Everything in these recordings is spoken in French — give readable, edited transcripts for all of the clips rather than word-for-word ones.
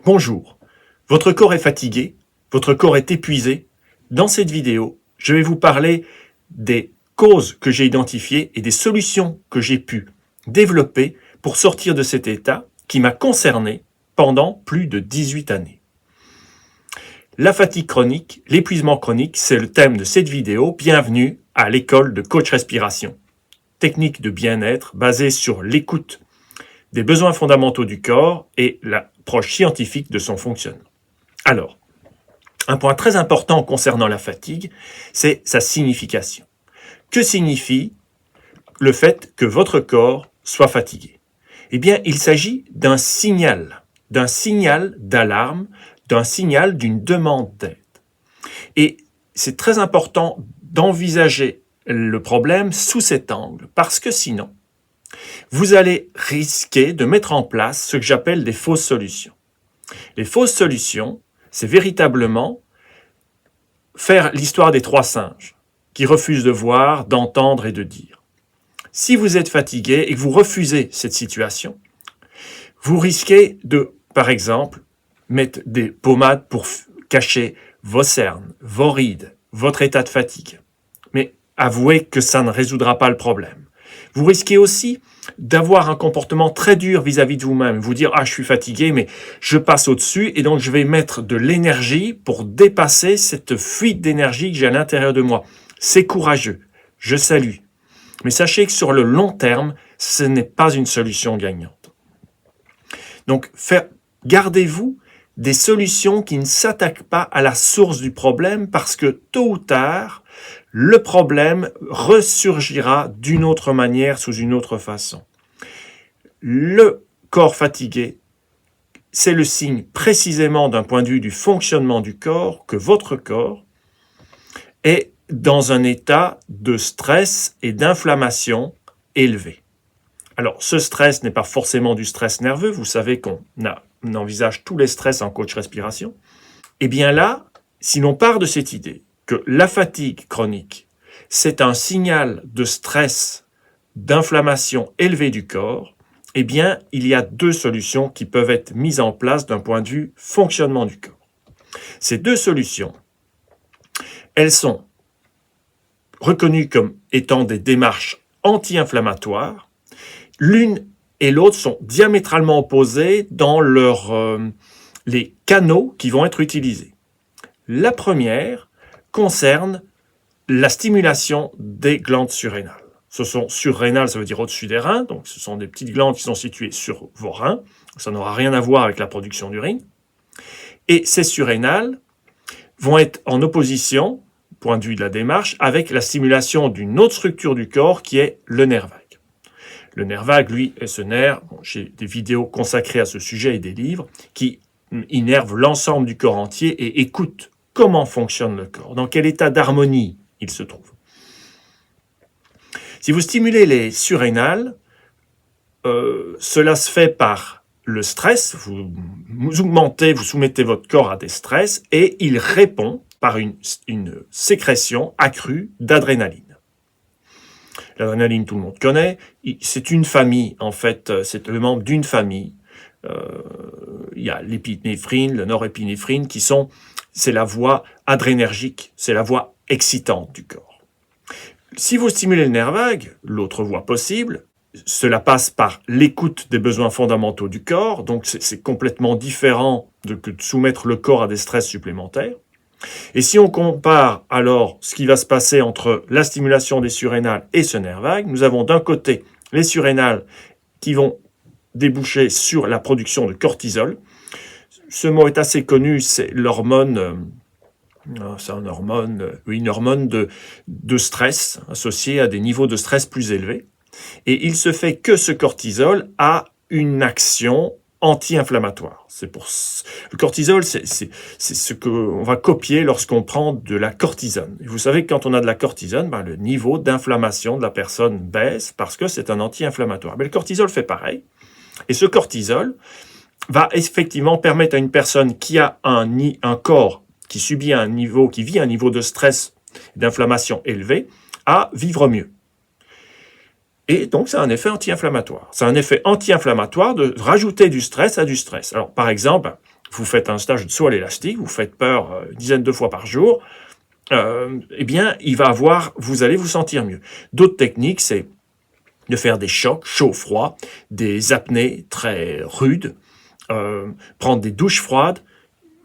Bonjour, votre corps est fatigué, votre corps est épuisé. Dans cette vidéo, je vais vous parler des causes que j'ai identifiées et des solutions que j'ai pu développer pour sortir de cet état qui m'a concerné pendant plus de 18 années. La fatigue chronique, l'épuisement chronique, c'est le thème de cette vidéo. Bienvenue à l'école de coach respiration. Technique de bien-être basée sur l'écoute des besoins fondamentaux du corps et l'approche scientifique de son fonctionnement. Alors, un point très important concernant la fatigue, c'est sa signification. Que signifie le fait que votre corps soit fatigué? Eh bien, il s'agit d'un signal d'alarme, d'un signal d'une demande d'aide. Et c'est très important d'envisager le problème sous cet angle, parce que sinon, vous allez risquer de mettre en place ce que j'appelle des fausses solutions. Les fausses solutions, c'est véritablement faire l'histoire des trois singes qui refusent de voir, d'entendre et de dire. Si vous êtes fatigué et que vous refusez cette situation, vous risquez de, par exemple, mettre des pommades pour cacher vos cernes, vos rides, votre état de fatigue. Mais avouez que ça ne résoudra pas le problème. Vous risquez aussi d'avoir un comportement très dur vis-à-vis de vous-même, vous dire « Ah, je suis fatigué, mais je passe au-dessus et donc je vais mettre de l'énergie pour dépasser cette fuite d'énergie que j'ai à l'intérieur de moi. » C'est courageux, je salue. Mais sachez que sur le long terme, ce n'est pas une solution gagnante. Donc, gardez-vous des solutions qui ne s'attaquent pas à la source du problème parce que tôt ou tard, le problème ressurgira d'une autre manière, sous une autre façon. Le corps fatigué, c'est le signe précisément d'un point de vue du fonctionnement du corps que votre corps est dans un état de stress et d'inflammation élevé. Alors, ce stress n'est pas forcément du stress nerveux. Vous savez qu'on envisage tous les stress en coach respiration. Eh bien là, si l'on part de cette idée que la fatigue chronique, c'est un signal de stress, d'inflammation élevée du corps, eh bien, il y a deux solutions qui peuvent être mises en place d'un point de vue fonctionnement du corps. Ces deux solutions, elles sont reconnues comme étant des démarches anti-inflammatoires. L'une et l'autre sont diamétralement opposées dans les canaux qui vont être utilisés. La première concerne la stimulation des glandes surrénales. Ce sont surrénales, ça veut dire au-dessus des reins, donc ce sont des petites glandes qui sont situées sur vos reins. Ça n'aura rien à voir avec la production d'urine. Et ces surrénales vont être en opposition, point de vue de la démarche, avec la stimulation d'une autre structure du corps qui est le nerf vague. Le nerf vague, lui, est ce nerf, j'ai des vidéos consacrées à ce sujet et des livres, qui innervent l'ensemble du corps entier et écoutent comment fonctionne le corps, dans quel état d'harmonie il se trouve. Si vous stimulez les surrénales, cela se fait par le stress, vous soumettez votre corps à des stress et il répond par une sécrétion accrue d'adrénaline. L'adrénaline, tout le monde connaît, c'est une famille, en fait, c'est le membre d'une famille. Il y a l'épinéphrine, le norépinéphrine, c'est la voie adrénergique, c'est la voie excitante du corps. Si vous stimulez le nerf vague, l'autre voie possible, cela passe par l'écoute des besoins fondamentaux du corps, donc c'est complètement différent que de soumettre le corps à des stress supplémentaires. Et si on compare alors ce qui va se passer entre la stimulation des surrénales et ce nerf vague, nous avons d'un côté les surrénales qui vont déboucher sur la production de cortisol. Ce mot est assez connu, c'est l'hormone, une hormone de stress associée à des niveaux de stress plus élevés. Et il se fait que ce cortisol a une action anti-inflammatoire. Le cortisol, c'est ce qu'on va copier lorsqu'on prend de la cortisone. Et vous savez que quand on a de la cortisone, le niveau d'inflammation de la personne baisse parce que c'est un anti-inflammatoire. Mais le cortisol fait pareil. Et ce cortisol va effectivement permettre à une personne qui a un corps qui vit un niveau de stress et d'inflammation élevé à vivre mieux. Et donc, c'est un effet anti-inflammatoire. C'est un effet anti-inflammatoire de rajouter du stress à du stress. Alors, par exemple, vous faites un stage de saut à l'élastique, vous faites peur une dizaine de fois par jour, eh bien, vous allez vous sentir mieux. D'autres techniques, c'est de faire des chocs chaud-froid, des apnées très rudes, prendre des douches froides.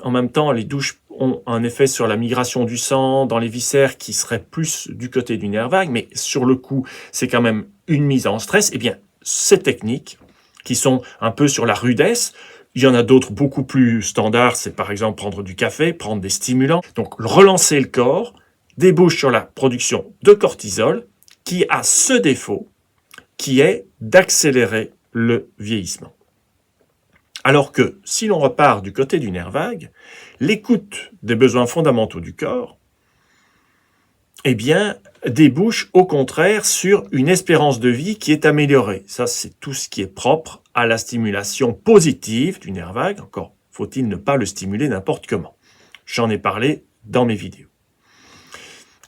En même temps, les douches ont un effet sur la migration du sang dans les viscères qui serait plus du côté du nerf vague, mais sur le coup, c'est quand même une mise en stress. Eh bien, ces techniques, qui sont un peu sur la rudesse, il y en a d'autres beaucoup plus standards, c'est par exemple prendre du café, prendre des stimulants. Donc, relancer le corps débouche sur la production de cortisol, qui a ce défaut, qui est d'accélérer le vieillissement. Alors que, si l'on repart du côté du nerf vague, l'écoute des besoins fondamentaux du corps, eh bien, débouche au contraire sur une espérance de vie qui est améliorée. Ça, c'est tout ce qui est propre à la stimulation positive du nerf vague. Encore, faut-il ne pas le stimuler n'importe comment. J'en ai parlé dans mes vidéos.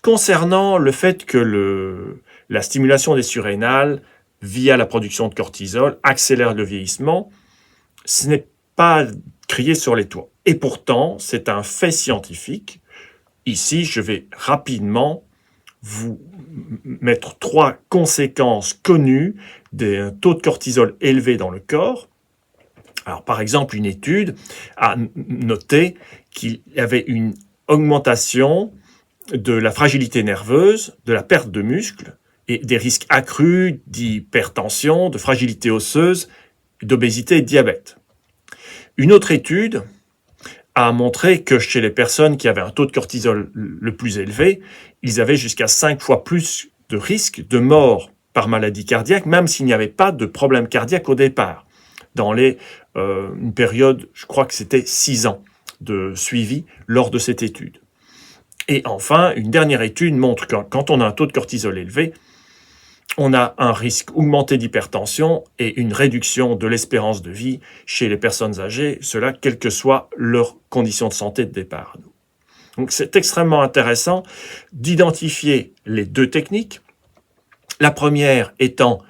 Concernant le fait que la stimulation des surrénales, via la production de cortisol, accélère le vieillissement, ce n'est pas crié sur les toits. Et pourtant, c'est un fait scientifique. Ici, je vais rapidement vous mettre 3 conséquences connues d'un taux de cortisol élevé dans le corps. Alors, par exemple, une étude a noté qu'il y avait une augmentation de la fragilité nerveuse, de la perte de muscles et des risques accrus d'hypertension, de fragilité osseuse, d'obésité et de diabète. Une autre étude a montré que chez les personnes qui avaient un taux de cortisol le plus élevé, ils avaient jusqu'à 5 fois plus de risques de mort par maladie cardiaque, même s'il n'y avait pas de problème cardiaque au départ. Dans une période, je crois que c'était 6 ans de suivi lors de cette étude. Et enfin, une dernière étude montre que quand on a un taux de cortisol élevé, on a un risque augmenté d'hypertension et une réduction de l'espérance de vie chez les personnes âgées, cela quelles que soient leurs conditions de santé de départ. Donc c'est extrêmement intéressant d'identifier les 2 techniques. La première étant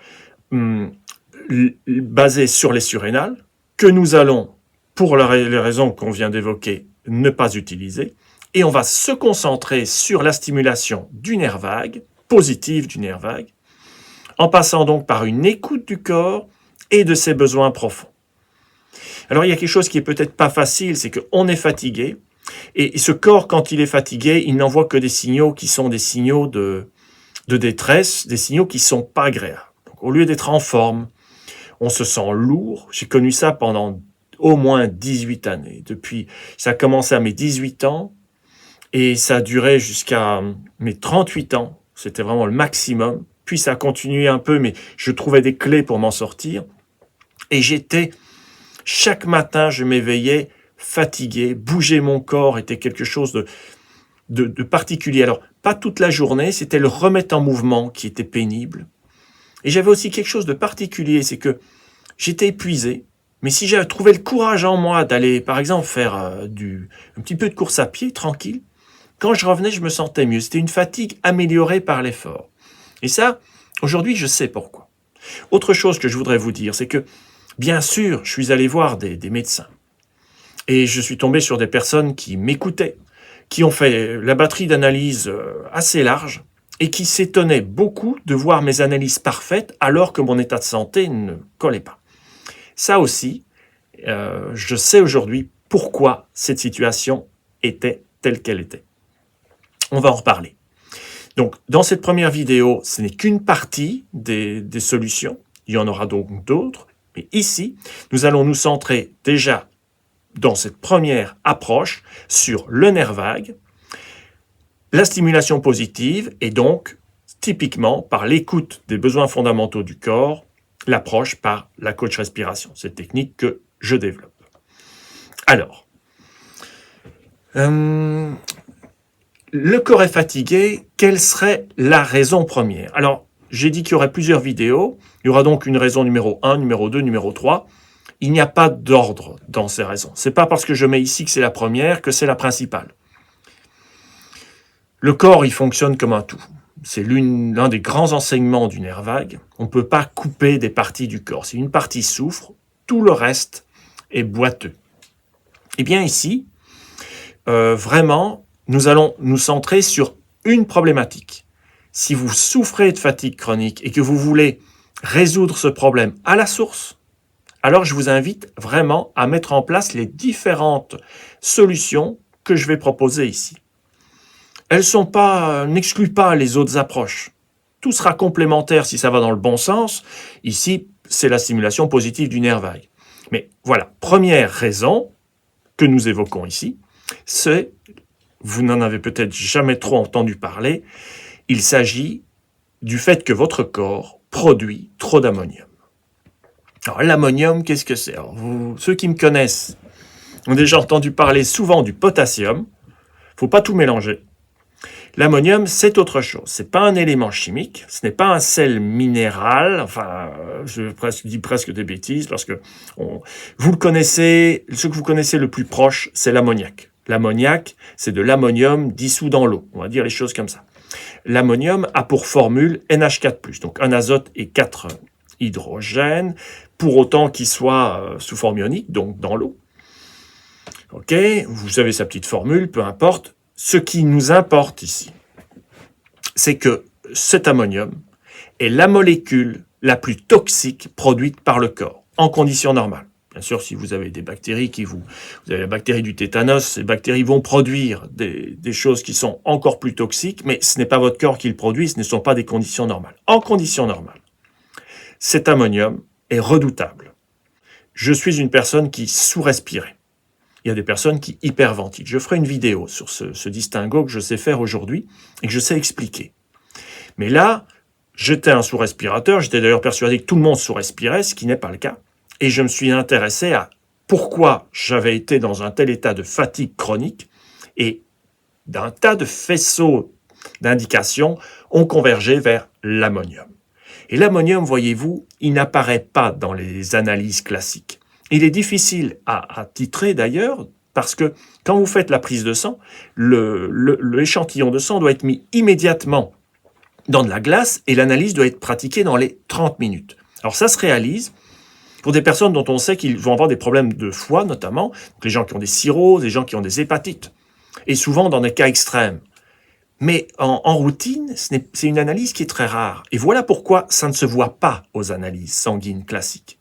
basée sur les surrénales, que nous allons, pour les raisons qu'on vient d'évoquer, ne pas utiliser. Et on va se concentrer sur la stimulation du nerf vague, positive du nerf vague, en passant donc par une écoute du corps et de ses besoins profonds. Alors il y a quelque chose qui est peut-être pas facile, c'est qu'on est fatigué, et ce corps, quand il est fatigué, il n'envoie que des signaux qui sont des signaux de détresse, des signaux qui sont pas agréables. Donc, au lieu d'être en forme, on se sent lourd. J'ai connu ça pendant au moins 18 années. Ça a commencé à mes 18 ans, et ça a duré jusqu'à mes 38 ans. C'était vraiment le maximum. Puis ça a continué un peu, mais je trouvais des clés pour m'en sortir. Et chaque matin, je m'éveillais fatigué, bouger mon corps était quelque chose de particulier. Alors, pas toute la journée, c'était le remettre en mouvement qui était pénible. Et j'avais aussi quelque chose de particulier, c'est que j'étais épuisé, mais si j'avais trouvé le courage en moi d'aller, par exemple, faire un petit peu de course à pied, tranquille, quand je revenais, je me sentais mieux. C'était une fatigue améliorée par l'effort. Et ça, aujourd'hui, je sais pourquoi. Autre chose que je voudrais vous dire, c'est que, bien sûr, je suis allé voir des médecins. Et je suis tombé sur des personnes qui m'écoutaient, qui ont fait la batterie d'analyses assez large et qui s'étonnaient beaucoup de voir mes analyses parfaites alors que mon état de santé ne collait pas. Ça aussi, je sais aujourd'hui pourquoi cette situation était telle qu'elle était. On va en reparler. Donc, dans cette première vidéo, ce n'est qu'une partie des solutions. Il y en aura donc d'autres. Mais ici, nous allons nous centrer déjà dans cette première approche sur le nerf vague, la stimulation positive et donc, typiquement, par l'écoute des besoins fondamentaux du corps, l'approche par la coach respiration, cette technique que je développe. Alors, le corps est fatigué, quelle serait la raison première? Alors, j'ai dit qu'il y aurait plusieurs vidéos, il y aura donc une raison numéro 1, numéro 2, numéro 3. Il n'y a pas d'ordre dans ces raisons. C'est pas parce que je mets ici que c'est la première que c'est la principale. Le corps, il fonctionne comme un tout. C'est l'un des grands enseignements du nerf vague. On ne peut pas couper des parties du corps. Si une partie souffre, tout le reste est boiteux. Eh bien ici, vraiment, nous allons nous centrer sur une problématique. Si vous souffrez de fatigue chronique et que vous voulez résoudre ce problème à la source, alors je vous invite vraiment à mettre en place les différentes solutions que je vais proposer ici. Elles n'excluent pas les autres approches. Tout sera complémentaire si ça va dans le bon sens. Ici, c'est la stimulation positive du nerf vague. Mais voilà, première raison que nous évoquons ici, c'est, vous n'en avez peut-être jamais trop entendu parler, il s'agit du fait que votre corps produit trop d'ammonium. Alors l'ammonium, qu'est-ce que c'est? Ceux qui me connaissent ont déjà entendu parler souvent du potassium. Il ne faut pas tout mélanger. L'ammonium, c'est autre chose. Ce n'est pas un élément chimique, ce n'est pas un sel minéral. Enfin, je dis presque des bêtises parce que vous le connaissez, ce que vous connaissez le plus proche, c'est l'ammoniac. L'ammoniac, c'est de l'ammonium dissous dans l'eau. On va dire les choses comme ça. L'ammonium a pour formule NH4+, donc un azote et 4 hydrogènes, pour autant qu'il soit sous forme ionique, donc dans l'eau. Ok, vous avez sa petite formule, peu importe. Ce qui nous importe ici, c'est que cet ammonium est la molécule la plus toxique produite par le corps, en conditions normales. Bien sûr, si vous avez des bactéries vous avez la bactérie du tétanos, ces bactéries vont produire des choses qui sont encore plus toxiques, mais ce n'est pas votre corps qui le produit, ce ne sont pas des conditions normales. En conditions normales, cet ammonium est redoutable. Je suis une personne qui sous-respirait. Il y a des personnes qui hyperventilent. Je ferai une vidéo sur ce distinguo que je sais faire aujourd'hui et que je sais expliquer. Mais là, j'étais un sous-respirateur, j'étais d'ailleurs persuadé que tout le monde sous-respirait, ce qui n'est pas le cas. Et je me suis intéressé à pourquoi j'avais été dans un tel état de fatigue chronique et d'un tas de faisceaux d'indications ont convergé vers l'ammonium. Et l'ammonium, voyez-vous, il n'apparaît pas dans les analyses classiques. Il est difficile à titrer d'ailleurs, parce que quand vous faites la prise de sang, l'échantillon de sang doit être mis immédiatement dans de la glace et l'analyse doit être pratiquée dans les 30 minutes. Alors ça se réalise pour des personnes dont on sait qu'ils vont avoir des problèmes de foie notamment, donc les gens qui ont des cirrhoses, les gens qui ont des hépatites, et souvent dans des cas extrêmes. Mais en routine, c'est une analyse qui est très rare. Et voilà pourquoi ça ne se voit pas aux analyses sanguines classiques.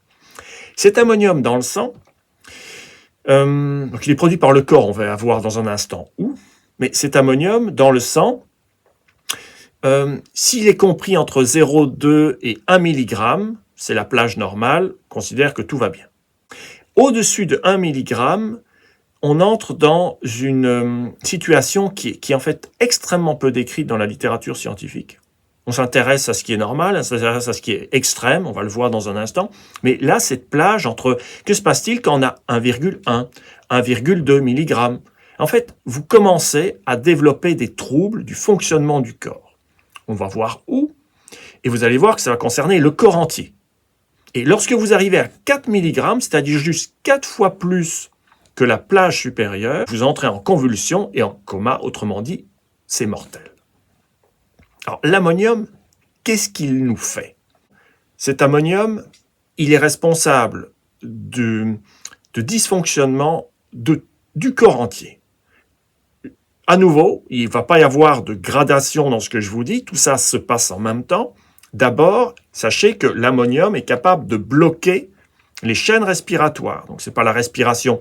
Cet ammonium dans le sang, donc il est produit par le corps, on va voir dans un instant où, mais cet ammonium dans le sang, s'il est compris entre 0,2 et 1 mg, c'est la plage normale, considère que tout va bien. Au-dessus de 1 mg, on entre dans une situation qui est en fait extrêmement peu décrite dans la littérature scientifique. On s'intéresse à ce qui est normal, on s'intéresse à ce qui est extrême, on va le voir dans un instant. Mais là, cette plage entre, que se passe-t-il quand on a 1,1, 1,2 mg? En fait, vous commencez à développer des troubles du fonctionnement du corps. On va voir où, et vous allez voir que ça va concerner le corps entier. Et lorsque vous arrivez à 4 mg, c'est-à-dire juste 4 fois plus que la plage supérieure, vous entrez en convulsion et en coma, autrement dit, c'est mortel. Alors, l'ammonium, qu'est-ce qu'il nous fait? Cet ammonium, il est responsable de dysfonctionnement du corps entier. À nouveau, il ne va pas y avoir de gradation dans ce que je vous dis, tout ça se passe en même temps. D'abord, sachez que l'ammonium est capable de bloquer les chaînes respiratoires. Donc, ce n'est pas la respiration,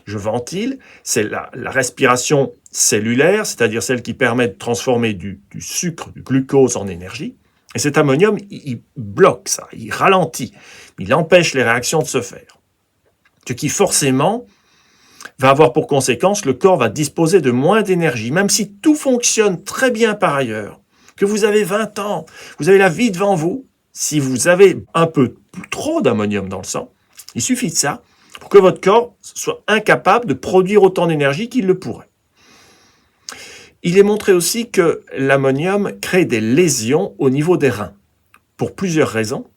je ventile, c'est la respiration cellulaire, c'est-à-dire celle qui permet de transformer du sucre, du glucose en énergie. Et cet ammonium, il bloque ça, il ralentit, il empêche les réactions de se faire. Ce qui forcément va avoir pour conséquence le corps va disposer de moins d'énergie, même si tout fonctionne très bien par ailleurs, que vous avez 20 ans, vous avez la vie devant vous, si vous avez un peu trop d'ammonium dans le sang, il suffit de ça pour que votre corps soit incapable de produire autant d'énergie qu'il le pourrait. Il est montré aussi que l'ammonium crée des lésions au niveau des reins, pour plusieurs raisons,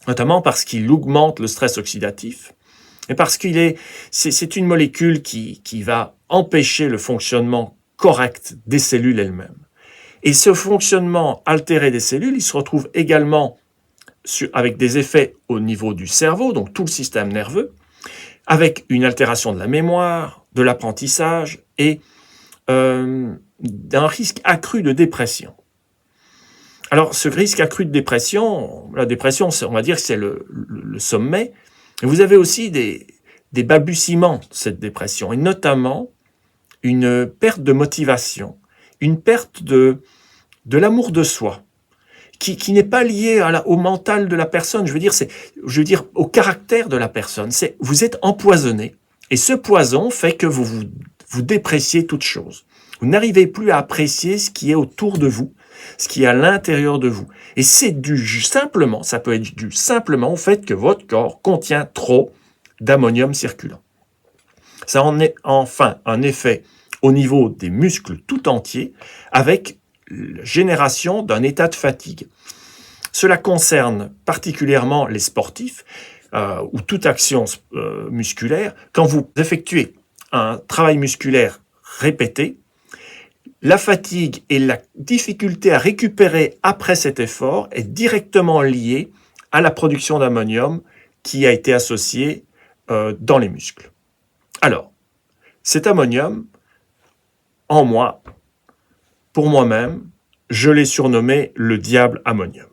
notamment parce qu'il augmente le stress oxydatif, et parce c'est une molécule qui va empêcher le fonctionnement correct des cellules elles-mêmes. Et ce fonctionnement altéré des cellules, il se retrouve également avec des effets au niveau du cerveau, donc tout le système nerveux, avec une altération de la mémoire, de l'apprentissage et d'un risque accru de dépression. Alors, ce risque accru de dépression, la dépression, on va dire que c'est le sommet. Vous avez aussi des balbutiements de cette dépression, et notamment une perte de motivation, une perte de l'amour de soi, qui n'est pas liée au mental de la personne, je veux dire au caractère de la personne. Vous êtes empoisonné, et ce poison fait que vous dépréciez toute chose. Vous n'arrivez plus à apprécier ce qui est autour de vous, ce qui est à l'intérieur de vous. Et c'est ça peut être dû simplement au fait que votre corps contient trop d'ammonium circulant. Ça en est enfin un effet au niveau des muscles tout entiers, avec la génération d'un état de fatigue. Cela concerne particulièrement les sportifs ou toute action musculaire. Quand vous effectuez un travail musculaire répété, la fatigue et la difficulté à récupérer après cet effort est directement liée à la production d'ammonium qui a été associée dans les muscles. Alors, cet ammonium, en moi, pour moi-même, je l'ai surnommé le diable ammonium.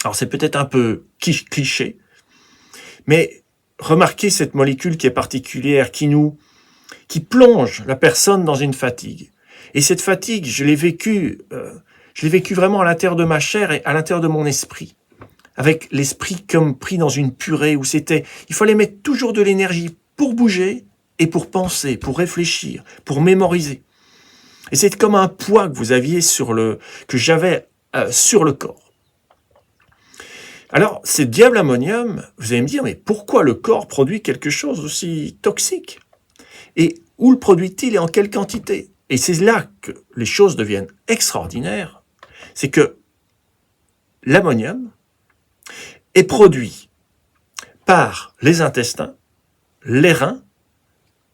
Alors c'est peut-être un peu cliché, mais remarquez cette molécule qui est particulière, qui plonge la personne dans une fatigue. Et cette fatigue, je l'ai vécue vraiment à l'intérieur de ma chair et à l'intérieur de mon esprit. Avec l'esprit comme pris dans une purée où il fallait mettre toujours de l'énergie pour bouger et pour penser, pour réfléchir, pour mémoriser. Et c'est comme un poids que vous aviez que j'avais sur le corps. Alors, ce diable ammonium, vous allez me dire, mais pourquoi le corps produit quelque chose d'aussi toxique? Et où le produit-il et en quelle quantité? Et c'est là que les choses deviennent extraordinaires. C'est que l'ammonium est produit par les intestins, les reins,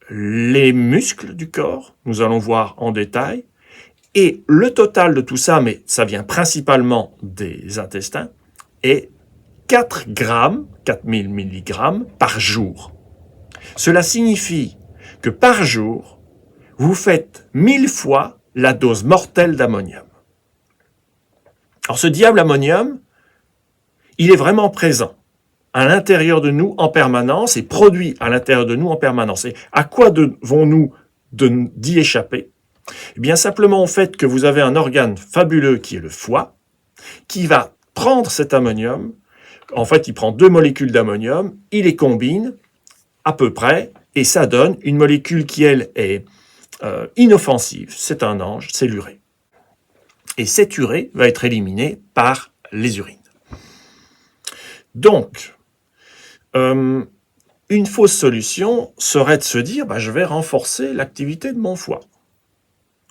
les muscles du corps, nous allons voir en détail, et le total de tout ça, mais ça vient principalement des intestins, est 4 grammes, 4000 mg par jour. Cela signifie que par jour, vous faites 1000 fois la dose mortelle d'ammonium. Alors ce diable ammonium, il est vraiment présent à l'intérieur de nous en permanence et produit à l'intérieur de nous en permanence. Et à quoi devons-nous d'y échapper? Eh bien simplement au fait que vous avez un organe fabuleux qui est le foie, qui va prendre cet ammonium. En fait, il prend 2 molécules d'ammonium, il les combine à peu près, et ça donne une molécule qui, elle, est inoffensive. C'est un ange, c'est l'urée. Et cette urée va être éliminée par les urines. Donc, une fausse solution serait de se dire, je vais renforcer l'activité de mon foie.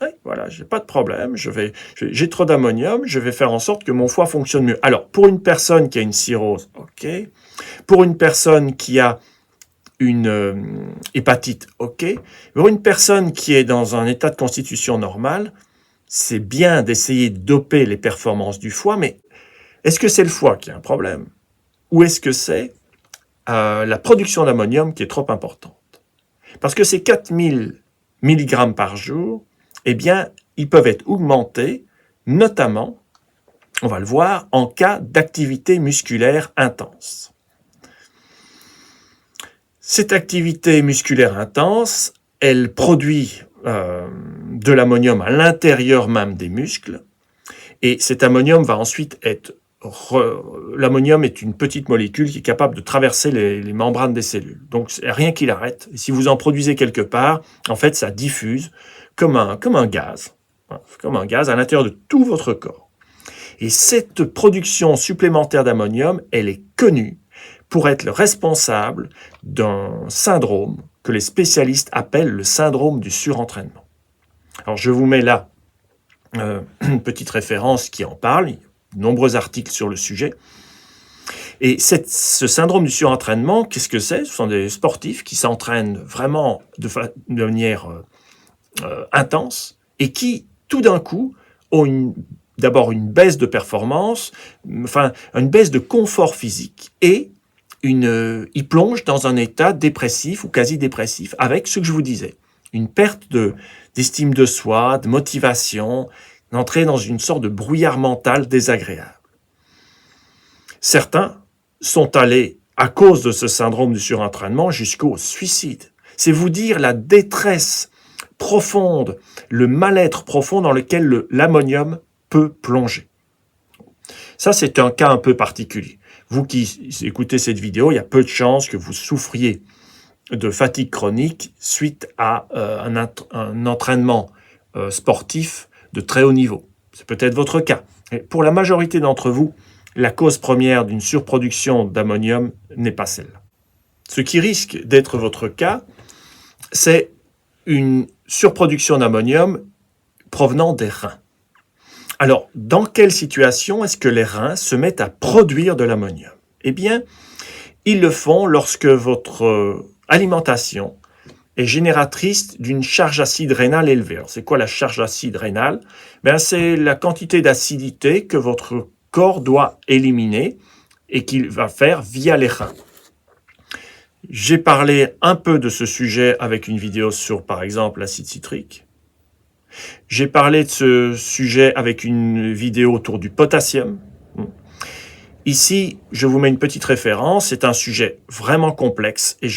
Oui, voilà, j'ai pas de problème, j'ai trop d'ammonium, je vais faire en sorte que mon foie fonctionne mieux. Alors, pour une personne qui a une cirrhose, ok. Pour une personne qui a une hépatite, ok. Pour une personne qui est dans un état de constitution normal, c'est bien d'essayer de doper les performances du foie, mais est-ce que c'est le foie qui a un problème? Ou est-ce que c'est la production d'ammonium qui est trop importante? Parce que ces 4000 mg par jour, eh bien, ils peuvent être augmentés, notamment, on va le voir, en cas d'activité musculaire intense. Cette activité musculaire intense, elle produit de l'ammonium à l'intérieur même des muscles, et cet ammonium va ensuite être... L'ammonium est une petite molécule qui est capable de traverser les membranes des cellules. Donc, c'est rien qui l'arrête. Et si vous en produisez quelque part, en fait, ça diffuse comme un gaz. Comme un gaz à l'intérieur de tout votre corps. Et cette production supplémentaire d'ammonium, elle est connue pour être le responsable d'un syndrome que les spécialistes appellent le syndrome du surentraînement. Alors, je vous mets là une petite référence qui en parle. Il y a de nombreux articles sur le sujet. Et ce syndrome du surentraînement, qu'est-ce que c'est? Ce sont des sportifs qui s'entraînent vraiment de manière intense et qui, tout d'un coup, ont d'abord une baisse de performance, enfin une baisse de confort physique et il plonge dans un état dépressif ou quasi dépressif avec ce que je vous disais. Une perte d'estime de soi, de motivation, d'entrer dans une sorte de brouillard mental désagréable. Certains sont allés, à cause de ce syndrome du surentraînement, jusqu'au suicide. C'est vous dire la détresse profonde, le mal-être profond dans lequel l'ammonium peut plonger. Ça, c'est un cas un peu particulier. Vous qui écoutez cette vidéo, il y a peu de chances que vous souffriez de fatigue chronique suite à un entraînement sportif de très haut niveau. C'est peut-être votre cas. Et pour la majorité d'entre vous, la cause première d'une surproduction d'ammonium n'est pas celle-là. Ce qui risque d'être votre cas, c'est une surproduction d'ammonium provenant des reins. Alors, dans quelle situation est-ce que les reins se mettent à produire de l'ammonium? Eh bien, ils le font lorsque votre alimentation est génératrice d'une charge acide rénale élevée. Alors, c'est quoi la charge acide rénale? C'est la quantité d'acidité que votre corps doit éliminer et qu'il va faire via les reins. J'ai parlé un peu de ce sujet avec une vidéo sur, par exemple, l'acide citrique. J'ai parlé de ce sujet avec une vidéo autour du potassium. Ici, je vous mets une petite référence. C'est un sujet vraiment complexe et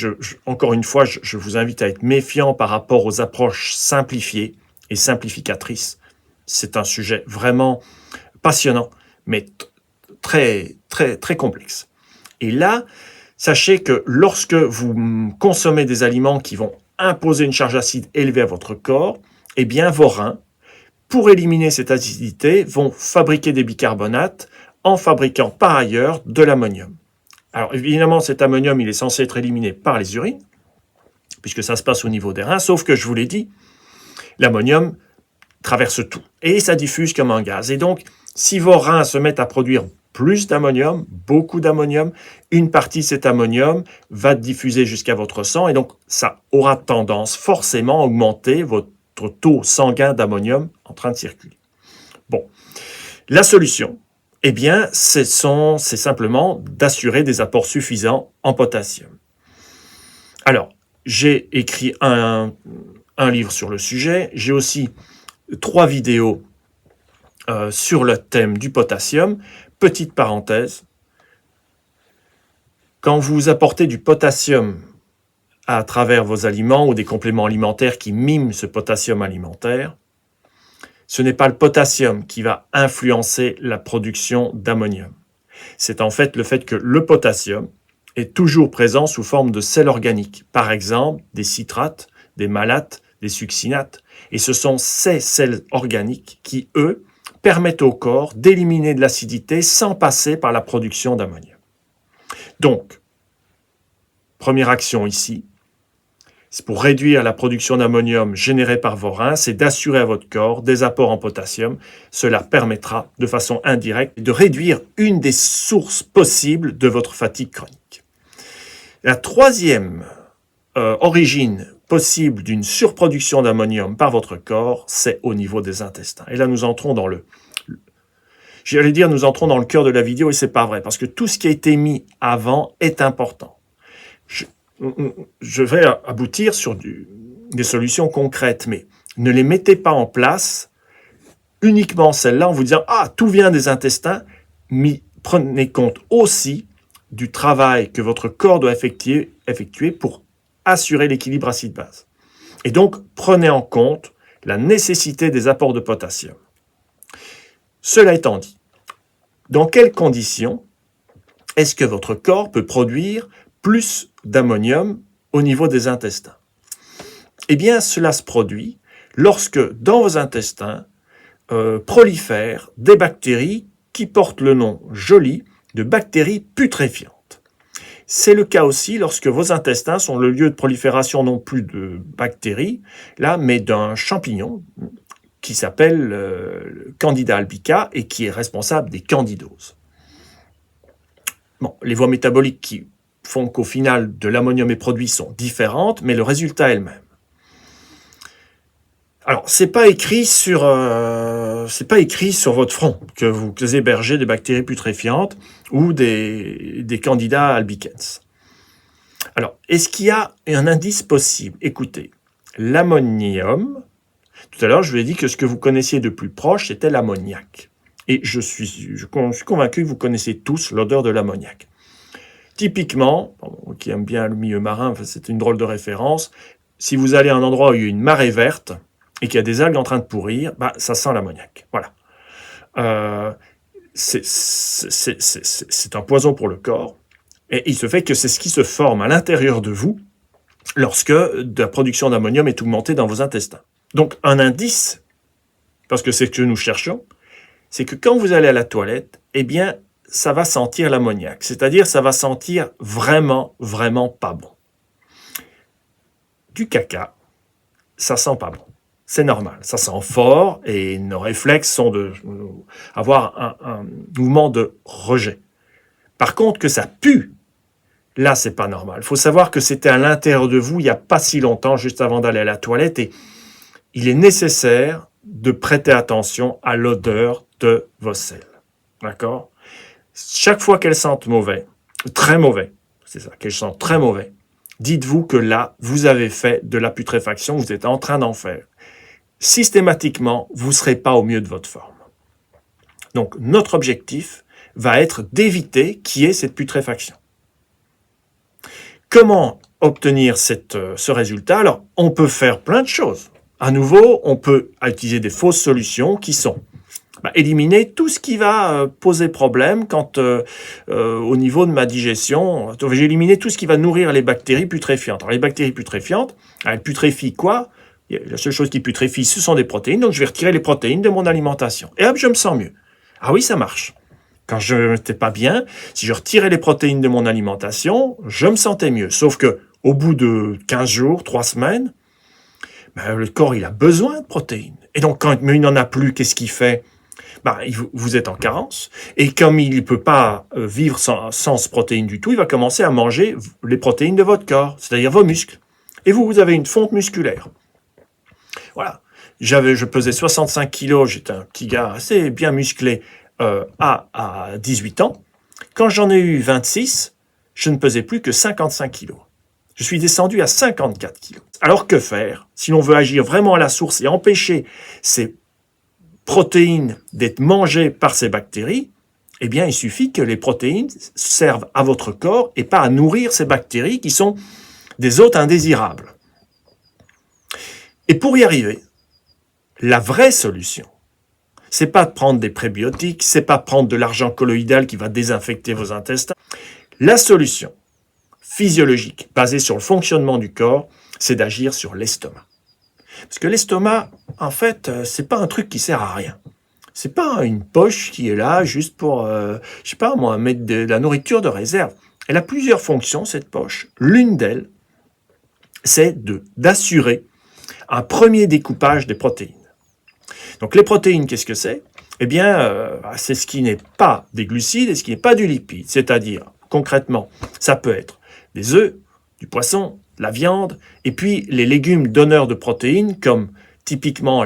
encore une fois, je vous invite à être méfiant par rapport aux approches simplifiées et simplificatrices. C'est un sujet vraiment passionnant, mais très, très, très complexe. Et là, sachez que lorsque vous consommez des aliments qui vont imposer une charge acide élevée à votre corps, eh bien, vos reins, pour éliminer cette acidité, vont fabriquer des bicarbonates en fabriquant par ailleurs de l'ammonium. Alors, évidemment, cet ammonium, il est censé être éliminé par les urines, puisque ça se passe au niveau des reins, sauf que, je vous l'ai dit, l'ammonium traverse tout, et ça diffuse comme un gaz. Et donc, si vos reins se mettent à produire plus d'ammonium, beaucoup d'ammonium, une partie de cet ammonium va diffuser jusqu'à votre sang, et donc ça aura tendance forcément à augmenter votre taux sanguin d'ammonium en train de circuler. Bon, la solution, eh bien, c'est simplement d'assurer des apports suffisants en potassium. Alors, j'ai écrit un livre sur le sujet, j'ai aussi 3 vidéos sur le thème du potassium. Petite parenthèse, quand vous apportez du potassium à travers vos aliments ou des compléments alimentaires qui miment ce potassium alimentaire, ce n'est pas le potassium qui va influencer la production d'ammonium. C'est en fait le fait que le potassium est toujours présent sous forme de sels organiques, par exemple des citrates, des malates, des succinates. Et ce sont ces sels organiques qui, eux, permettent au corps d'éliminer de l'acidité sans passer par la production d'ammonium. Donc, première action ici, c'est pour réduire la production d'ammonium générée par vos reins, c'est d'assurer à votre corps des apports en potassium. Cela permettra de façon indirecte de réduire une des sources possibles de votre fatigue chronique. La troisième origine possible d'une surproduction d'ammonium par votre corps, c'est au niveau des intestins. Et là, nous entrons dans nous entrons dans le cœur de la vidéo et c'est pas vrai, parce que tout ce qui a été mis avant est important. Je vais aboutir sur des solutions concrètes, mais ne les mettez pas en place uniquement celles-là en vous disant « Ah, tout vient des intestins », mais prenez compte aussi du travail que votre corps doit effectuer pour assurer l'équilibre acide-base. Et donc, prenez en compte la nécessité des apports de potassium. Cela étant dit, dans quelles conditions est-ce que votre corps peut produire plus d'ammonium au niveau des intestins? Eh bien, cela se produit lorsque dans vos intestins prolifèrent des bactéries qui portent le nom joli de bactéries putréfiantes. C'est le cas aussi lorsque vos intestins sont le lieu de prolifération non plus de bactéries, là, mais d'un champignon qui s'appelle Candida albicans et qui est responsable des candidoses. Bon, les voies métaboliques qui font qu'au final de l'ammonium est produit sont différentes, mais le résultat est le même. Alors, c'est pas écrit sur votre front que vous hébergez des bactéries putréfiantes ou des candidats albicans. Alors, est-ce qu'il y a un indice possible? Écoutez, l'ammonium, tout à l'heure, je vous ai dit que ce que vous connaissiez de plus proche, c'était l'ammoniac. Et je suis convaincu que vous connaissez tous l'odeur de l'ammoniac. Typiquement, qui aime bien le milieu marin, enfin, c'est une drôle de référence, si vous allez à un endroit où il y a une marée verte et qu'il y a des algues en train de pourrir, bah, ça sent l'ammoniac. Voilà. C'est un poison pour le corps. Et il se fait que c'est ce qui se forme à l'intérieur de vous lorsque la production d'ammonium est augmentée dans vos intestins. Donc, un indice, parce que c'est ce que nous cherchons, c'est que quand vous allez à la toilette, eh bien, ça va sentir l'ammoniac. C'est-à-dire, ça va sentir vraiment, vraiment pas bon. Du caca, ça sent pas bon. C'est normal, ça sent fort et nos réflexes sont d'avoir un mouvement de rejet. Par contre, que ça pue, là, c'est pas normal. Il faut savoir que c'était à l'intérieur de vous il n'y a pas si longtemps, juste avant d'aller à la toilette, et il est nécessaire de prêter attention à l'odeur de vos selles. D'accord? Chaque fois qu'elles sentent mauvais, très mauvais, c'est ça, qu'elles sentent très mauvais, dites-vous que là, vous avez fait de la putréfaction, vous êtes en train d'en faire. Systématiquement, vous ne serez pas au mieux de votre forme. Donc, notre objectif va être d'éviter qu'il y ait cette putréfaction. Comment obtenir ce résultat? Alors, on peut faire plein de choses. À nouveau, on peut utiliser des fausses solutions qui sont éliminer tout ce qui va poser problème quand, au niveau de ma digestion, j'ai éliminé tout ce qui va nourrir les bactéries putréfiantes. Alors, les bactéries putréfiantes, elles putréfient quoi? La seule chose qui putréfie, ce sont des protéines, donc je vais retirer les protéines de mon alimentation. Et hop, je me sens mieux. Ah oui, ça marche. Quand je n'étais pas bien, si je retirais les protéines de mon alimentation, je me sentais mieux. Sauf que au bout de 15 jours, 3 semaines, le corps, il a besoin de protéines. Et donc, quand il n'en a plus, qu'est-ce qu'il fait? Vous êtes en carence. Et comme il ne peut pas vivre sans protéines du tout, il va commencer à manger les protéines de votre corps, c'est-à-dire vos muscles. Et vous avez une fonte musculaire. Voilà. Je pesais 65 kilos, j'étais un petit gars assez bien musclé à 18 ans. Quand j'en ai eu 26, je ne pesais plus que 55 kilos. Je suis descendu à 54 kilos. Alors que faire si l'on veut agir vraiment à la source et empêcher ces protéines d'être mangées par ces bactéries? Eh bien, il suffit que les protéines servent à votre corps et pas à nourrir ces bactéries qui sont des hôtes indésirables. Et pour y arriver, la vraie solution, c'est pas de prendre des prébiotiques, c'est pas de prendre de l'argent colloïdal qui va désinfecter vos intestins. La solution physiologique, basée sur le fonctionnement du corps, c'est d'agir sur l'estomac. Parce que l'estomac, en fait, c'est pas un truc qui sert à rien. C'est pas une poche qui est là juste pour, mettre de la nourriture de réserve. Elle a plusieurs fonctions, cette poche. L'une d'elles, c'est d'assurer un premier découpage des protéines. Donc les protéines, qu'est-ce que c'est? Eh bien, c'est ce qui n'est pas des glucides et ce qui n'est pas du lipide. C'est-à-dire, concrètement, ça peut être des œufs, du poisson, la viande, et puis les légumes donneurs de protéines, comme typiquement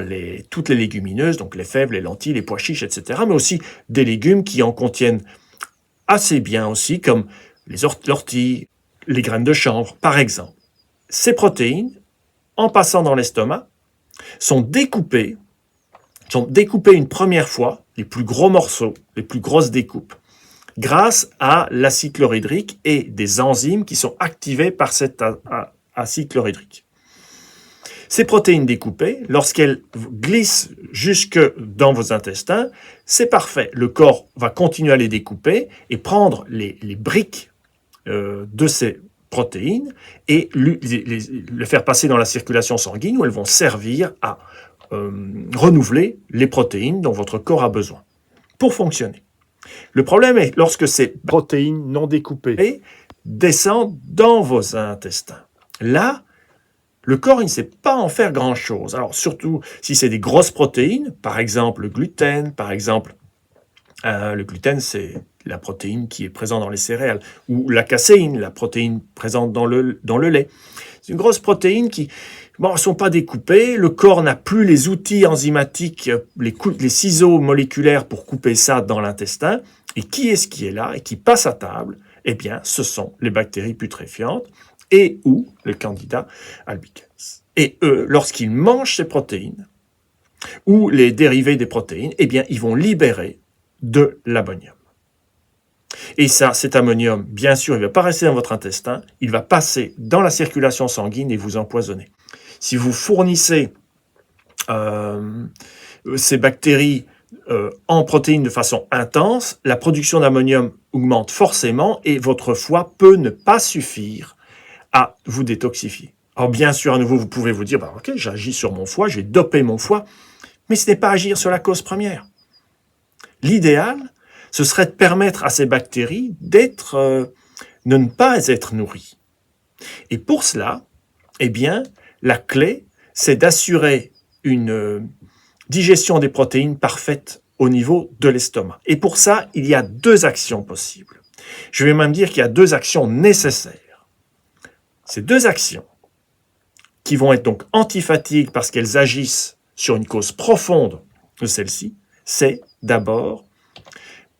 toutes les légumineuses, donc les fèves, les lentilles, les pois chiches, etc., mais aussi des légumes qui en contiennent assez bien aussi, comme les orties, les graines de chanvre, par exemple. Ces protéines, en passant dans l'estomac, sont découpées une première fois, les plus gros morceaux, les plus grosses découpes, grâce à l'acide chlorhydrique et des enzymes qui sont activées par cet acide chlorhydrique. Ces protéines découpées, lorsqu'elles glissent jusque dans vos intestins, c'est parfait. Le corps va continuer à les découper et prendre les briques de ces protéines et le faire passer dans la circulation sanguine où elles vont servir à renouveler les protéines dont votre corps a besoin pour fonctionner. Le problème est lorsque ces protéines non découpées descendent dans vos intestins. Là, le corps il ne sait pas en faire grand-chose. Alors surtout si c'est des grosses protéines, par exemple le gluten, le gluten c'est la protéine qui est présente dans les céréales, ou la caséine, la protéine présente dans le lait. C'est une grosse protéine qui Bon, elles ne sont pas découpées, le corps n'a plus les outils enzymatiques, les ciseaux moléculaires pour couper ça dans l'intestin. Et qui est-ce qui est là et qui passe à table? Eh bien, ce sont les bactéries putréfiantes et ou le candida albicans. Et eux, lorsqu'ils mangent ces protéines, ou les dérivés des protéines, eh bien, ils vont libérer de l'ammonium. Et ça, cet ammonium, bien sûr, il ne va pas rester dans votre intestin, il va passer dans la circulation sanguine et vous empoisonner. Si vous fournissez ces bactéries en protéines de façon intense, la production d'ammonium augmente forcément et votre foie peut ne pas suffire à vous détoxifier. Alors bien sûr, à nouveau, vous pouvez vous dire, ok, j'agis sur mon foie, je vais doper mon foie, mais ce n'est pas agir sur la cause première. L'idéal, ce serait de permettre à ces bactéries de ne pas être nourries. Et pour cela, eh bien, la clé, c'est d'assurer une digestion des protéines parfaite au niveau de l'estomac. Et pour ça, il y a 2 actions possibles. Je vais même dire qu'il y a 2 actions nécessaires. Ces 2 actions, qui vont être donc antifatigues parce qu'elles agissent sur une cause profonde de celle-ci, c'est d'abord,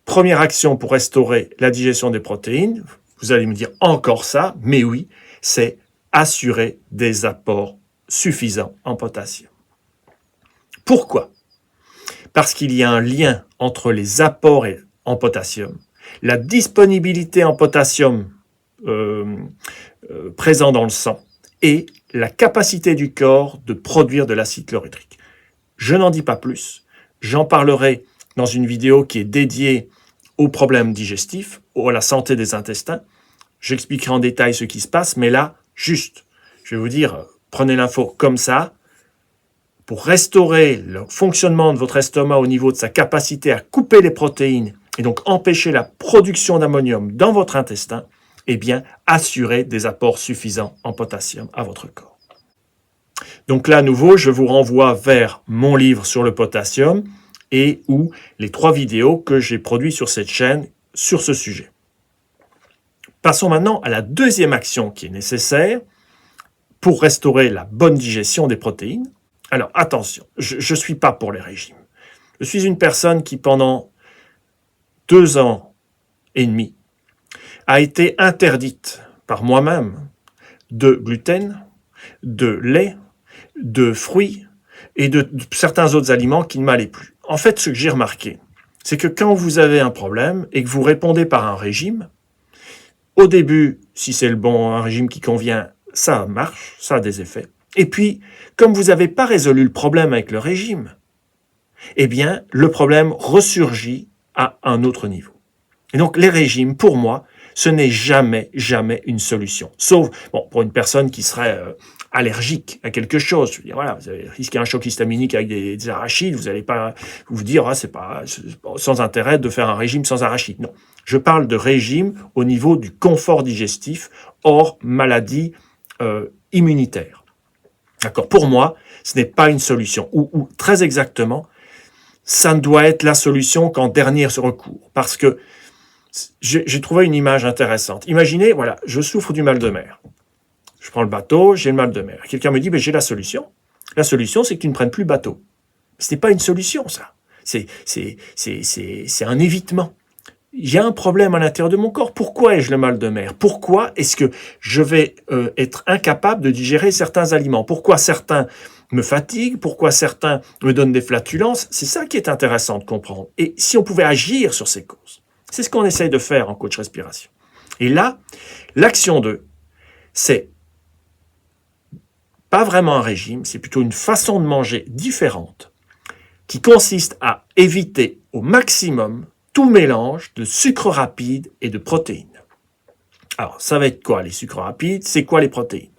première action pour restaurer la digestion des protéines, vous allez me dire encore ça, mais oui, c'est assurer des apports suffisants en potassium. Pourquoi? Parce qu'il y a un lien entre les apports en potassium, la disponibilité en potassium présent dans le sang et la capacité du corps de produire de l'acide chlorhydrique. Je n'en dis pas plus. J'en parlerai dans une vidéo qui est dédiée aux problèmes digestifs, à la santé des intestins. J'expliquerai en détail ce qui se passe, mais là, juste, je vais vous dire, prenez l'info comme ça. Pour restaurer le fonctionnement de votre estomac au niveau de sa capacité à couper les protéines et donc empêcher la production d'ammonium dans votre intestin, eh bien, assurez des apports suffisants en potassium à votre corps. Donc là, à nouveau, je vous renvoie vers mon livre sur le potassium et ou les 3 vidéos que j'ai produites sur cette chaîne sur ce sujet. Passons maintenant à la 2e action qui est nécessaire pour restaurer la bonne digestion des protéines. Alors, attention, je ne suis pas pour les régimes. Je suis une personne qui, pendant 2 ans et demi, a été interdite par moi-même de gluten, de lait, de fruits et de certains autres aliments qui ne m'allaient plus. En fait, ce que j'ai remarqué, c'est que quand vous avez un problème et que vous répondez par un régime, au début, si c'est un régime qui convient, ça marche, ça a des effets. Et puis, comme vous n'avez pas résolu le problème avec le régime, eh bien, le problème ressurgit à un autre niveau. Et donc, les régimes, pour moi, ce n'est jamais une solution. Sauf, pour une personne qui serait allergique à quelque chose. Je veux dire, voilà, vous avez risqué un choc histaminique avec des arachides, vous n'allez pas vous dire, c'est pas sans intérêt de faire un régime sans arachides. Non. Je parle de régime au niveau du confort digestif, hors maladie immunitaire. D'accord. Pour moi, ce n'est pas une solution. Ou très exactement, ça ne doit être la solution qu'en dernier recours. Parce que j'ai trouvé une image intéressante. Imaginez, voilà, je souffre du mal de mer. Je prends le bateau, j'ai le mal de mer. Quelqu'un me dit, j'ai la solution. La solution, c'est que tu ne prennes plus le bateau. Ce n'est pas une solution, ça. C'est un évitement. Il y a un problème à l'intérieur de mon corps. Pourquoi ai-je le mal de mer? Pourquoi est-ce que je vais être incapable de digérer certains aliments? Pourquoi certains me fatiguent? Pourquoi certains me donnent des flatulences? C'est ça qui est intéressant de comprendre. Et si on pouvait agir sur ces causes, c'est ce qu'on essaye de faire en coach respiration. Et là, l'action 2, c'est pas vraiment un régime, c'est plutôt une façon de manger différente qui consiste à éviter au maximum tout mélange de sucre rapide et de protéines. Alors, ça va être quoi les sucres rapides? C'est quoi les protéines?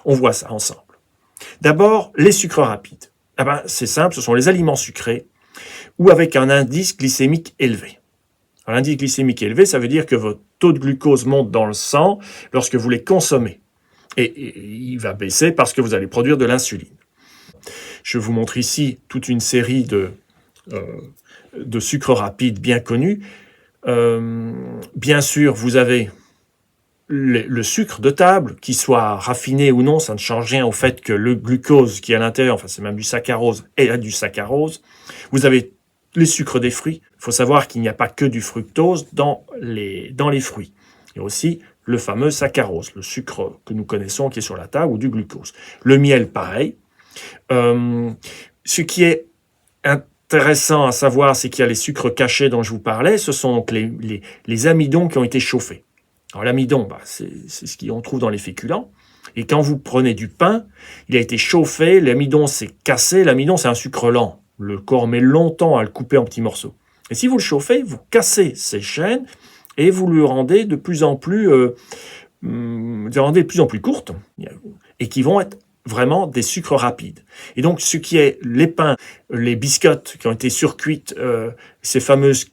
On voit ça ensemble. D'abord, les sucres rapides. C'est simple, ce sont les aliments sucrés ou avec un indice glycémique élevé. Alors, l'indice glycémique élevé, ça veut dire que votre taux de glucose monte dans le sang lorsque vous les consommez. Et il va baisser parce que vous allez produire de l'insuline. Je vous montre ici toute une série de sucres rapides bien connus. Bien sûr, vous avez le sucre de table, qu'il soit raffiné ou non, ça ne change rien au fait que le glucose qui est à l'intérieur, enfin c'est même du saccharose, et du saccharose. Vous avez les sucres des fruits. Il faut savoir qu'il n'y a pas que du fructose dans les fruits. Il y a aussi le fameux saccharose, le sucre que nous connaissons qui est sur la table, ou du glucose. Le miel, pareil. Ce qui est intéressant à savoir, c'est qu'il y a les sucres cachés dont je vous parlais. Ce sont donc les amidons qui ont été chauffés. Alors l'amidon, c'est ce qu'on trouve dans les féculents. Et quand vous prenez du pain, il a été chauffé, l'amidon s'est cassé. L'amidon, c'est un sucre lent. Le corps met longtemps à le couper en petits morceaux. Et si vous le chauffez, vous cassez ces chaînes et vous le rendez de plus en plus, courtes et qui vont être vraiment des sucres rapides. Et donc, ce qui est les pains, les biscottes qui ont été surcuites, ces fameuses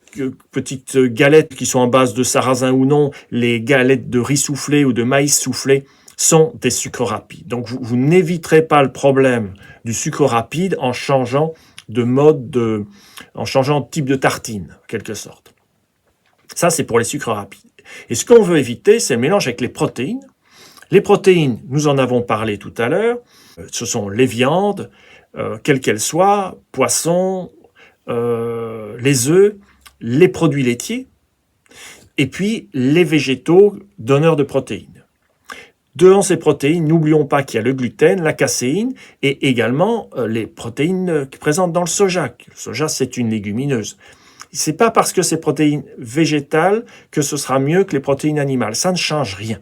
petites galettes qui sont en base de sarrasin ou non, les galettes de riz soufflé ou de maïs soufflé, sont des sucres rapides. Donc, vous n'éviterez pas le problème du sucre rapide en changeant de mode, en changeant de type de tartine, en quelque sorte. Ça, c'est pour les sucres rapides. Et ce qu'on veut éviter, c'est le mélange avec les protéines. Les protéines, nous en avons parlé tout à l'heure, ce sont les viandes, quelles qu'elles soient, poissons, les œufs, les produits laitiers, et puis les végétaux donneurs de protéines. Dans ces protéines, n'oublions pas qu'il y a le gluten, la caséine et également les protéines présentes dans le soja. Le soja, c'est une légumineuse. C'est pas parce que c'est protéines végétales que ce sera mieux que les protéines animales. Ça ne change rien.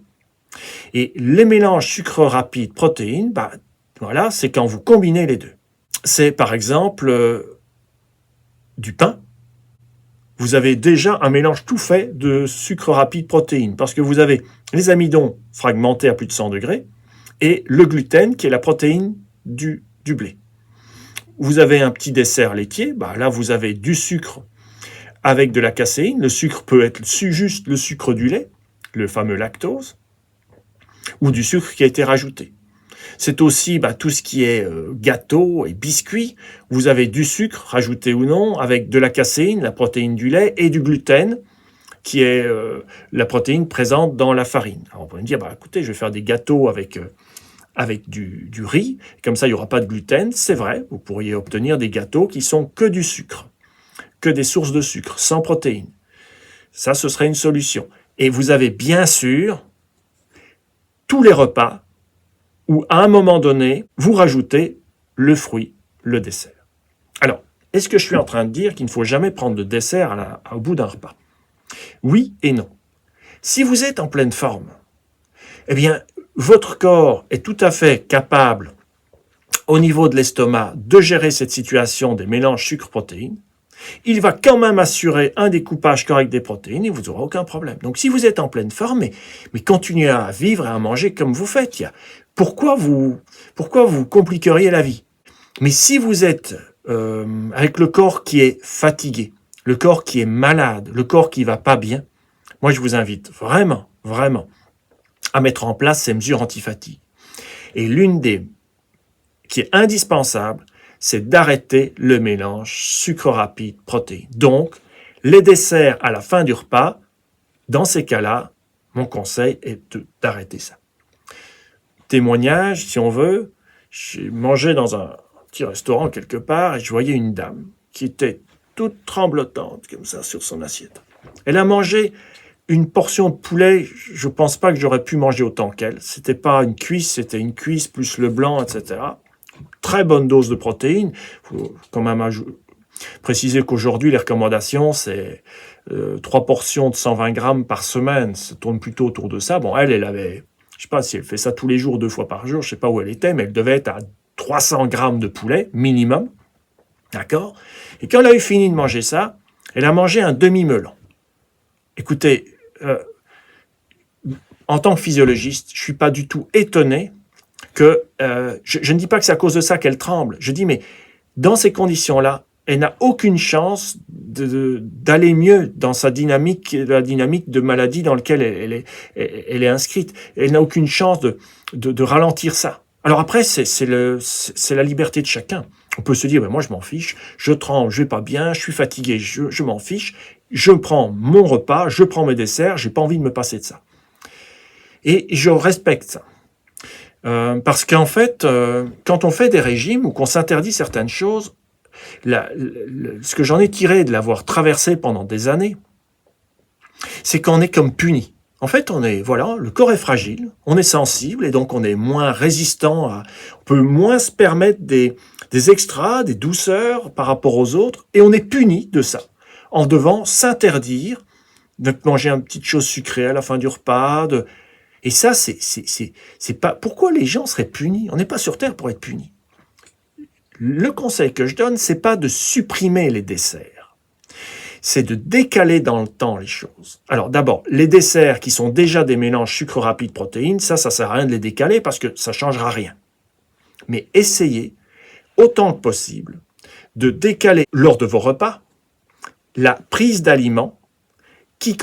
Et les mélanges sucre rapide, protéines, voilà, c'est quand vous combinez les deux. C'est par exemple du pain. Vous avez déjà un mélange tout fait de sucre rapide, protéines, parce que vous avez les amidons fragmentés à plus de 100 degrés et le gluten qui est la protéine du blé. Vous avez un petit dessert laitier, là vous avez du sucre avec de la caséine. Le sucre peut être juste le sucre du lait, le fameux lactose, ou du sucre qui a été rajouté. C'est aussi tout ce qui est gâteau et biscuits. Vous avez du sucre, rajouté ou non, avec de la caséine, la protéine du lait, et du gluten, qui est la protéine présente dans la farine. Alors on peut me dire, écoutez, je vais faire des gâteaux avec du riz, comme ça il n'y aura pas de gluten. C'est vrai, vous pourriez obtenir des gâteaux qui sont que du sucre, que des sources de sucre, sans protéines. Ça, ce serait une solution. Et vous avez bien sûr tous les repas où, à un moment donné, vous rajoutez le fruit, le dessert. Alors, est-ce que je suis en train de dire qu'il ne faut jamais prendre de dessert au bout d'un repas? Oui et non. Si vous êtes en pleine forme, eh bien, votre corps est tout à fait capable, au niveau de l'estomac, de gérer cette situation des mélanges sucre-protéines. Il va quand même assurer un découpage correct des protéines et vous n'aurez aucun problème. Donc, si vous êtes en pleine forme, mais continuez à vivre et à manger comme vous faites. Pourquoi vous compliqueriez la vie? Mais si vous êtes avec le corps qui est fatigué, le corps qui est malade, le corps qui va pas bien, moi je vous invite vraiment, vraiment à mettre en place ces mesures anti-fatigue. Et l'une des qui est indispensable, c'est d'arrêter le mélange sucre rapide, protéines. Donc, les desserts à la fin du repas, dans ces cas-là, mon conseil est d'arrêter ça. Témoignage, si on veut, j'ai mangé dans un petit restaurant quelque part et je voyais une dame qui était toute tremblotante comme ça sur son assiette. Elle a mangé une portion de poulet, je pense pas que j'aurais pu manger autant qu'elle. C'était pas une cuisse, c'était une cuisse plus le blanc, etc. Très bonne dose de protéines. Il faut quand même préciser qu'aujourd'hui, les recommandations, c'est 3 portions de 120 grammes par semaine. Ça tourne plutôt autour de ça. Bon, elle avait, je sais pas si elle fait ça tous les jours, 2 fois par jour, je sais pas où elle était, mais elle devait être à 300 grammes de poulet, minimum. D'accord? Et quand elle a eu fini de manger ça, elle a mangé un demi-melon. Écoutez, en tant que physiologiste, je suis pas du tout étonné que, je ne dis pas que c'est à cause de ça qu'elle tremble, je dis mais dans ces conditions-là, elle n'a aucune chance d'aller mieux dans la dynamique de maladie dans laquelle elle est inscrite. Elle n'a aucune chance de ralentir ça. Alors après, c'est la liberté de chacun. On peut se dire, moi je m'en fiche, je tremble, je vais pas bien, je suis fatigué, je m'en fiche, je prends mon repas, je prends mes desserts, j'ai pas envie de me passer de ça. Et je respecte ça. Parce qu'en fait, quand on fait des régimes ou qu'on s'interdit certaines choses, ce que j'en ai tiré de l'avoir traversé pendant des années, c'est qu'on est comme puni. En fait, le corps est fragile, on est sensible et donc on est moins résistant, on peut moins se permettre des extras, des douceurs par rapport aux autres et on est puni de ça en devant s'interdire de manger une petite chose sucrée à la fin du repas. Et ça, c'est pas... Pourquoi les gens seraient punis? On n'est pas sur Terre pour être punis. Le conseil que je donne, c'est pas de supprimer les desserts. C'est de décaler dans le temps les choses. Alors d'abord, les desserts qui sont déjà des mélanges sucre rapide protéines, ça sert à rien de les décaler parce que ça changera rien. Mais essayez, autant que possible, de décaler lors de vos repas la prise d'aliments qui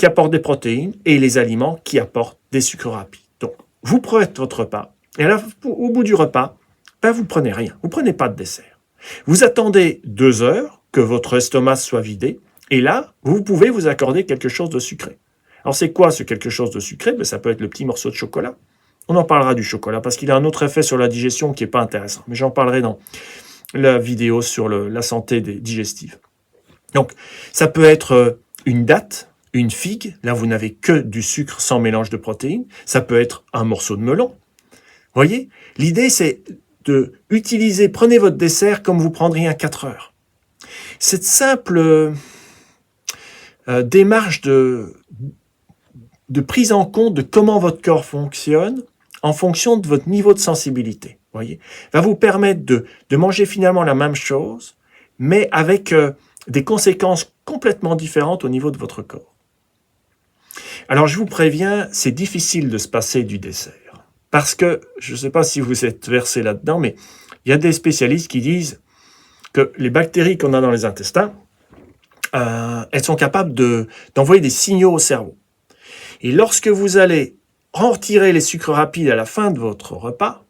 apportent des protéines et les aliments qui apportent des sucres rapides. Donc, vous prenez votre repas et là, au bout du repas, vous prenez rien. Vous prenez pas de dessert. Vous attendez 2 heures que votre estomac soit vidé et là, vous pouvez vous accorder quelque chose de sucré. Alors, c'est quoi ce quelque chose de sucré? Ça peut être le petit morceau de chocolat. On en parlera du chocolat parce qu'il a un autre effet sur la digestion qui n'est pas intéressant. Mais j'en parlerai dans la vidéo sur la santé digestive. Donc, ça peut être une date, une figue. Là, vous n'avez que du sucre sans mélange de protéines. Ça peut être un morceau de melon. Vous voyez? L'idée, c'est de utiliser, prenez votre dessert comme vous prendriez un 4 heures. Cette simple démarche de prise en compte de comment votre corps fonctionne en fonction de votre niveau de sensibilité, voyez, va vous permettre de manger finalement la même chose, mais avec des conséquences complètement différentes au niveau de votre corps. Alors je vous préviens, c'est difficile de se passer du dessert. Parce que, je ne sais pas si vous êtes versé là-dedans, mais il y a des spécialistes qui disent que les bactéries qu'on a dans les intestins, elles sont capables d'envoyer des signaux au cerveau. Et lorsque vous allez en retirer les sucres rapides à la fin de votre repas,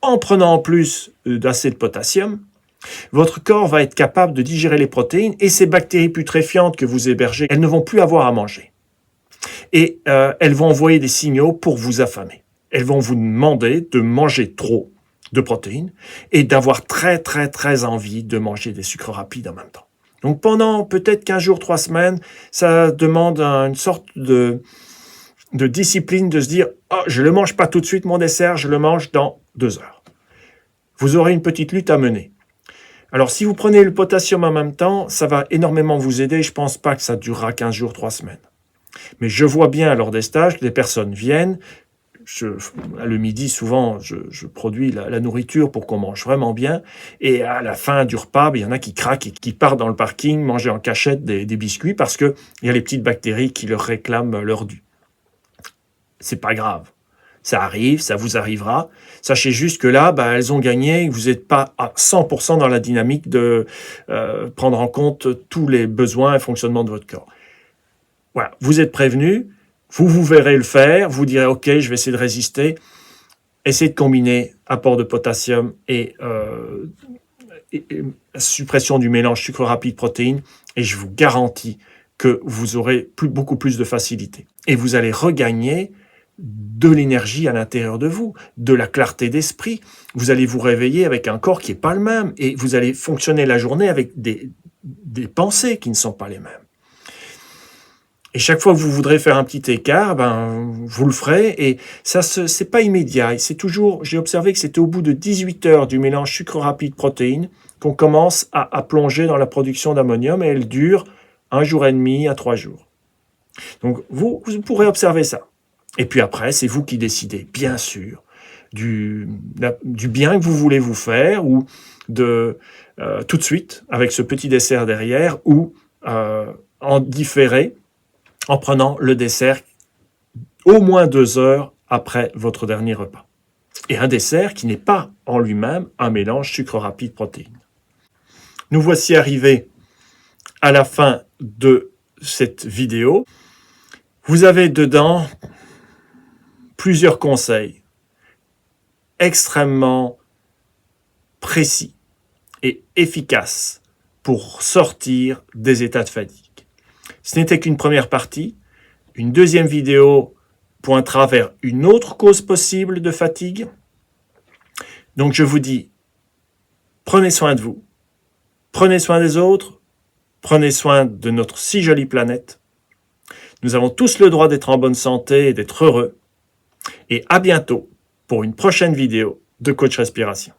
en prenant en plus d'assez de potassium, votre corps va être capable de digérer les protéines et ces bactéries putréfiantes que vous hébergez, elles ne vont plus avoir à manger. Et elles vont envoyer des signaux pour vous affamer. Elles vont vous demander de manger trop de protéines et d'avoir très très très envie de manger des sucres rapides en même temps. Donc pendant peut-être 15 jours, 3 semaines, ça demande une sorte de discipline de se dire « Oh, je ne le mange pas tout de suite mon dessert, je le mange dans 2 heures. » Vous aurez une petite lutte à mener. Alors si vous prenez le potassium en même temps, ça va énormément vous aider. Je ne pense pas que ça durera 15 jours, 3 semaines. Mais je vois bien lors des stages, des personnes viennent. Le midi, souvent, je produis la nourriture pour qu'on mange vraiment bien. Et à la fin du repas, il y en a qui craquent et qui partent dans le parking manger en cachette des biscuits parce qu'il y a les petites bactéries qui leur réclament leur dû. C'est pas grave. Ça arrive, ça vous arrivera. Sachez juste que là, elles ont gagné et que vous n'êtes pas à 100% dans la dynamique de prendre en compte tous les besoins et fonctionnements de votre corps. Voilà, vous êtes prévenus. Vous verrez le faire, vous direz « Ok, je vais essayer de résister ». Essayez de combiner apport de potassium et suppression du mélange sucre rapide protéines et je vous garantis que vous aurez beaucoup plus de facilité. Et vous allez regagner de l'énergie à l'intérieur de vous, de la clarté d'esprit. Vous allez vous réveiller avec un corps qui n'est pas le même et vous allez fonctionner la journée avec des pensées qui ne sont pas les mêmes. Et chaque fois que vous voudrez faire un petit écart, vous le ferez. Et ça, c'est pas immédiat. C'est toujours, j'ai observé que c'était au bout de 18 heures du mélange sucre rapide protéines qu'on commence à plonger dans la production d'ammonium et elle dure 1 jour et demi à 3 jours. Donc, vous pourrez observer ça. Et puis après, c'est vous qui décidez, bien sûr, du bien que vous voulez vous faire ou tout de suite, avec ce petit dessert derrière ou en différé, en prenant le dessert au moins 2 heures après votre dernier repas. Et un dessert qui n'est pas en lui-même un mélange sucre rapide protéines. Nous voici arrivés à la fin de cette vidéo. Vous avez dedans plusieurs conseils extrêmement précis et efficaces pour sortir des états de fatigue. Ce n'était qu'une première partie. Une deuxième vidéo pointera vers une autre cause possible de fatigue. Donc je vous dis, prenez soin de vous, prenez soin des autres, prenez soin de notre si jolie planète. Nous avons tous le droit d'être en bonne santé et d'être heureux. Et à bientôt pour une prochaine vidéo de Coach Respiration.